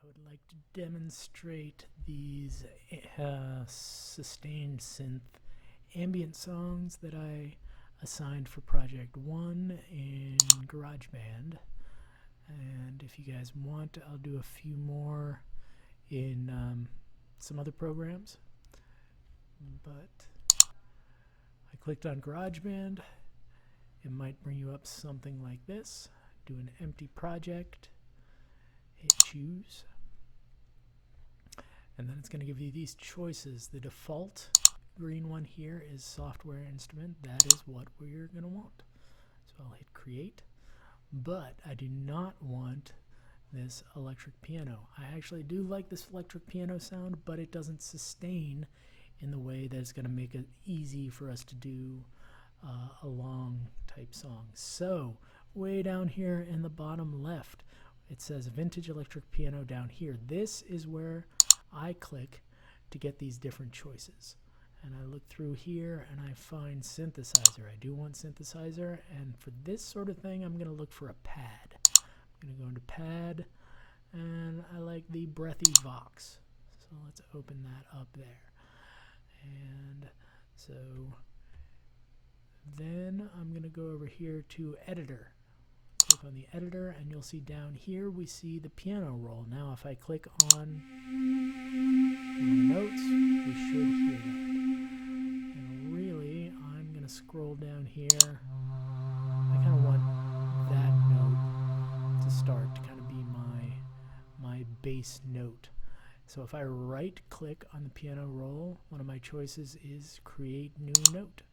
would like to demonstrate these sustained synth ambient songs that I assigned for project 1 in Garageband. And if you guys want, I'll do a few more in some other programs. But I clicked on Garageband. It might bring you up something like this. Do an empty project. Hit choose. And then it's going to give you these choices. The default green one here is software instrument. That is what we're going to want. So I'll hit create. But I do not want this electric piano. I actually do like this electric piano sound, but it doesn't sustain in the way that it's going to make it easy for us to do a long type song. So way down here in the bottom left, it says vintage electric piano down here. This is where I click to get these different choices. And I look through here and I find synthesizer. I do want synthesizer, and for this sort of thing I'm going to look for a pad. I'm going to go into pad, and I like the breathy Vox. So let's open that up there. And so then I'm going to go over here to editor. Click on the editor and you'll see down here we see the piano roll. Now if I click on the notes, we should hear that. And really, I'm going to scroll down here. I kind of want that note to start to kind of be my bass note. So if I right click on the piano roll, one of my choices is create new note.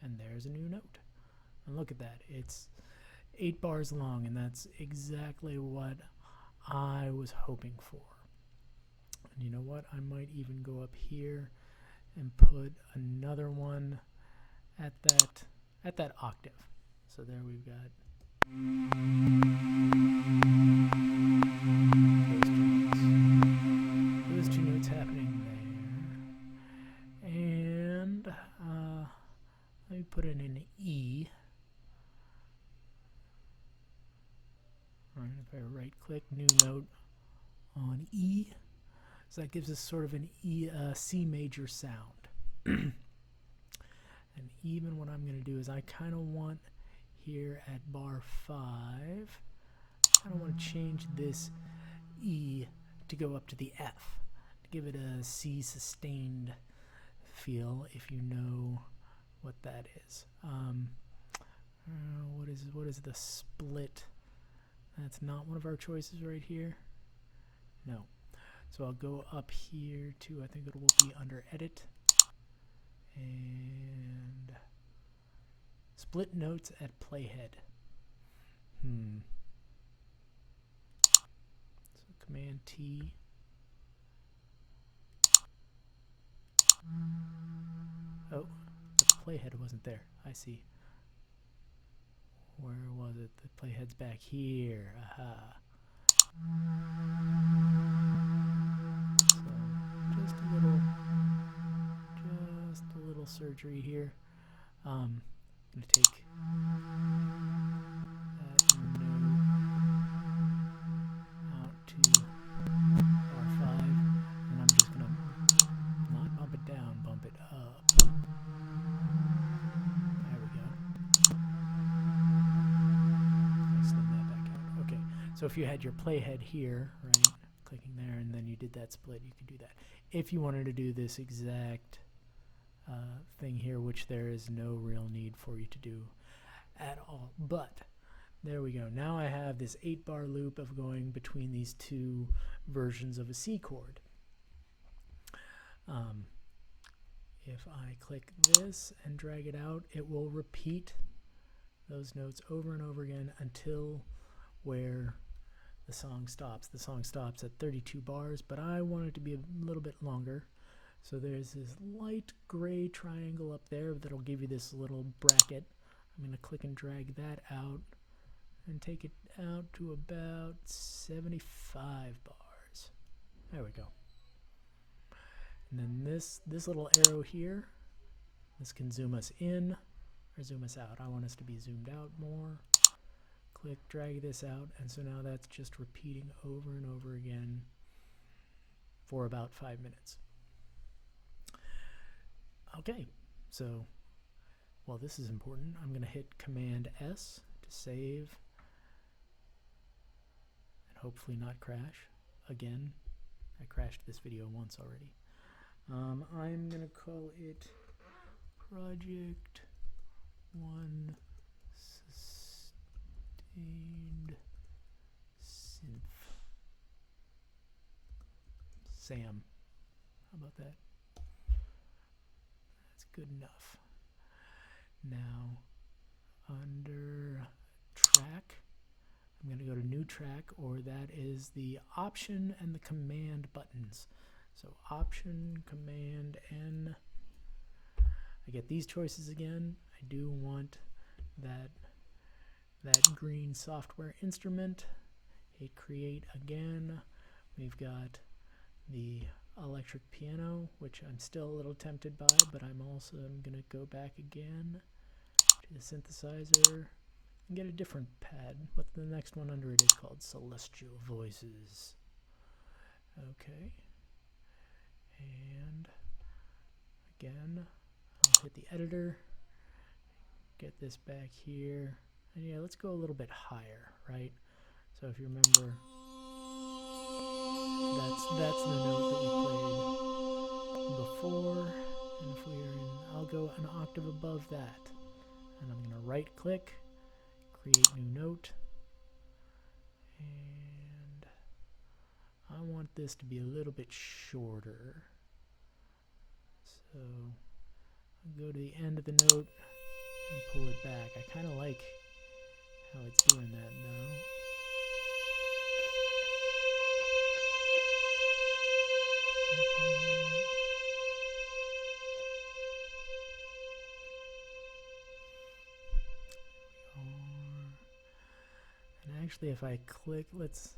And there's a new note. And look at that. It's 8 bars long, and that's exactly what I was hoping for. And you know what? I might even go up here and put another one at that octave. So there we've got those two notes happening there. And let me put in an E. Alright, if I right click, new note on E, so that gives us sort of an C major sound. And even what I'm going to do is I kind of want here at bar 5, I kind of want to change this E to go up to the F, to give it a C sustained feel, if you know what that is. What is the split? That's not one of our choices right here. No. So I'll go up here to, I think it will be under edit. And split notes at playhead. So Command T. Oh, the playhead wasn't there. I see. Where was it? The playhead's back here. Aha. So just a little surgery here. I'm gonna take that note out to R5, and I'm just gonna not bump it down, bump it up. There we go. So if you had your playhead here, right, clicking there, and then you did that split, you could do that. If you wanted to do this exact thing here, which there is no real need for you to do at all. But there we go. Now I have this 8-bar loop of going between these two versions of a C chord. If I click this and drag it out, it will repeat those notes over and over again until where the song stops. The song stops at 32 bars, but I want it to be a little bit longer. So there's this light gray triangle up there that'll give you this little bracket. I'm going to click and drag that out and take it out to about 75 bars. There we go. And then this little arrow here, this can zoom us in or zoom us out. I want us to be zoomed out more. click, drag this out, and so now that's just repeating over and over again for about 5 minutes. Okay, so, well, this is important. I'm going to hit Command S to save and hopefully not crash again. I crashed this video once already. I'm going to call it Project 1 Sustained Synth. Sam. How about that? That's good enough. Now, under track, I'm going to go to new track, or that is the Option and the Command buttons. So Option, Command, N. I get these choices again. I do want that green software instrument. Hit Create again. We've got the electric piano, which I'm still a little tempted by, but I'm going to go back again to the synthesizer and get a different pad. What the next one under it is called Celestial Voices. Okay. And again, I'll hit the editor, get this back here, and yeah, let's go a little bit higher, right? So if you remember, that's the note that we played before, and if we're in, I'll go an octave above that, and I'm going to right click, create new note, and I want this to be a little bit shorter. So I'll go to the end of the note and pull it back. I kind of like how it's doing that now. And actually, if I click, let's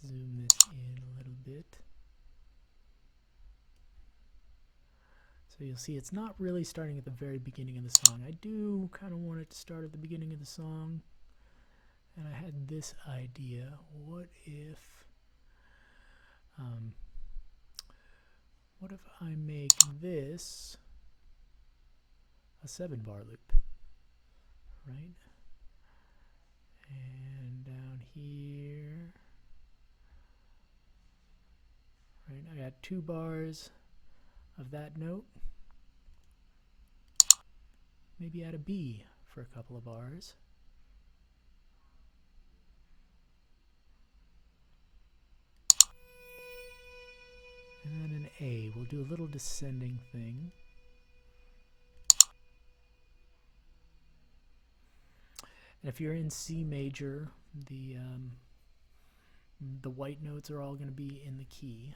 zoom this in a little bit. So you'll see it's not really starting at the very beginning of the song. I do kind of want it to start at the beginning of the song. And I had this idea. What if I make this a 7-bar loop, right? And down here, right, I got 2 bars of that note. Maybe add a B for a couple of bars. And then an A. We'll do a little descending thing. And if you're in C major, the white notes are all going to be in the key.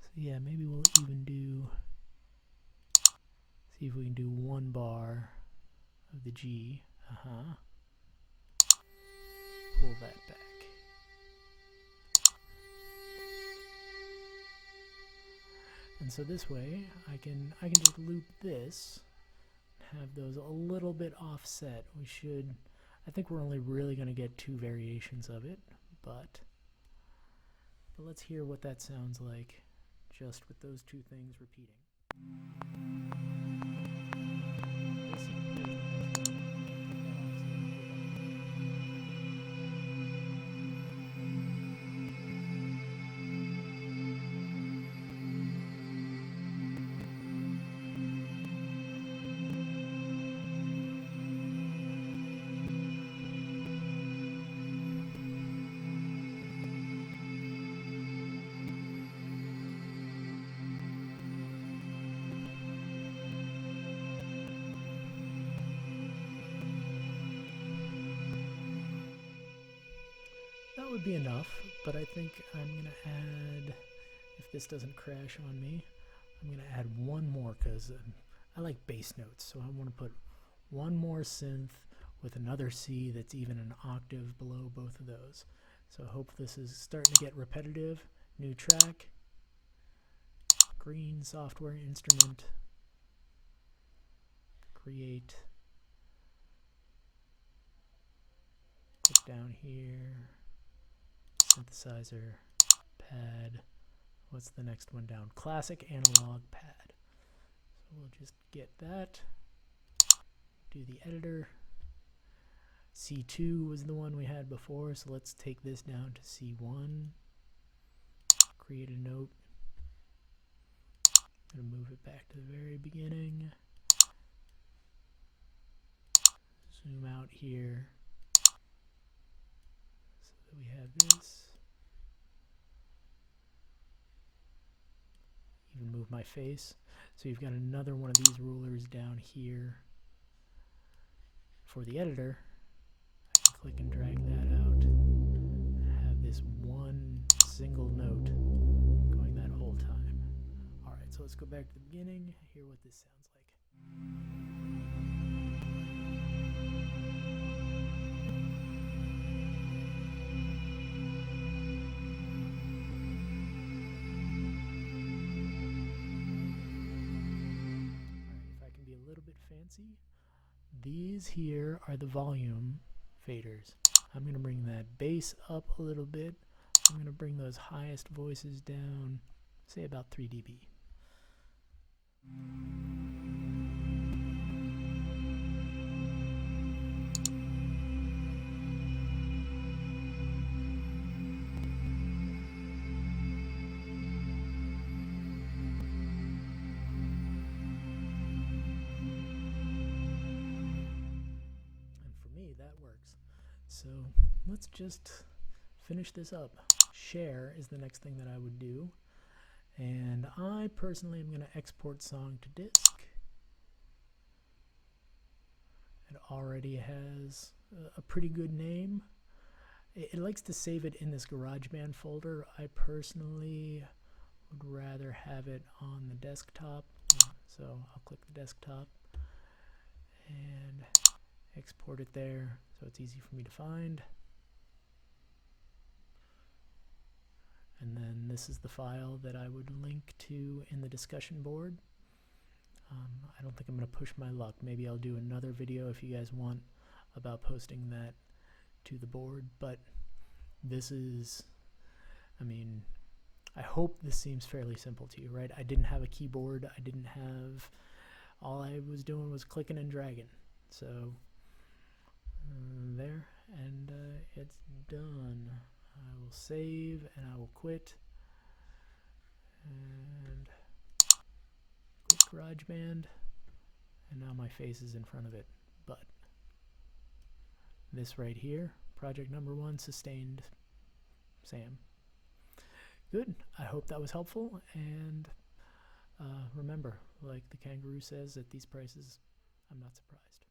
So yeah, maybe we'll even do, see if we can do 1 bar of the G. Pull that back. And so this way, I can just loop this, have those a little bit offset. I think we're only really going to get 2 variations of it, but let's hear what that sounds like just with those 2 things repeating. That would be enough, but I think I'm going to add, if this doesn't crash on me, I'm going to add 1 more because I like bass notes, so I want to put 1 more synth with another C that's even an octave below both of those. So I hope this is starting to get repetitive. New track, green software instrument, create. down here, synthesizer, pad. What's the next one down? Classic analog pad. So we'll just get that. Do the editor. C2 was the one we had before, so let's take this down to C1. Create a note. I'm going to move it back to the very beginning. Zoom out here so that we have this. Even move my face. So you've got another one of these rulers down here for the editor. I can click and drag that out and have this one single note going that whole time. Alright, so let's go back to the beginning, hear what this sounds like. Fancy. These here are the volume faders. I'm going to bring that bass up a little bit. I'm going to bring those highest voices down, say about 3 dB. So let's just finish this up. Share is the next thing that I would do. And I personally am going to export song to disk. It already has a pretty good name. It likes to save it in this Garageband folder. I personally would rather have it on the desktop. So I'll click the desktop and export it there so it's easy for me to find. And then this is the file that I would link to in the discussion board. I don't think I'm going to push my luck. Maybe I'll do another video if you guys want about posting that to the board. But this is, I mean, I hope this seems fairly simple to you, right? I didn't have a keyboard. I didn't have, all I was doing was clicking and dragging. So there, and it's done. I will save and I will quit and quit GarageBand, and now my face is in front of it. But this right here, project number 1, sustained Sam. Good. I hope that was helpful, and remember, like the kangaroo says, at these prices, I'm not surprised.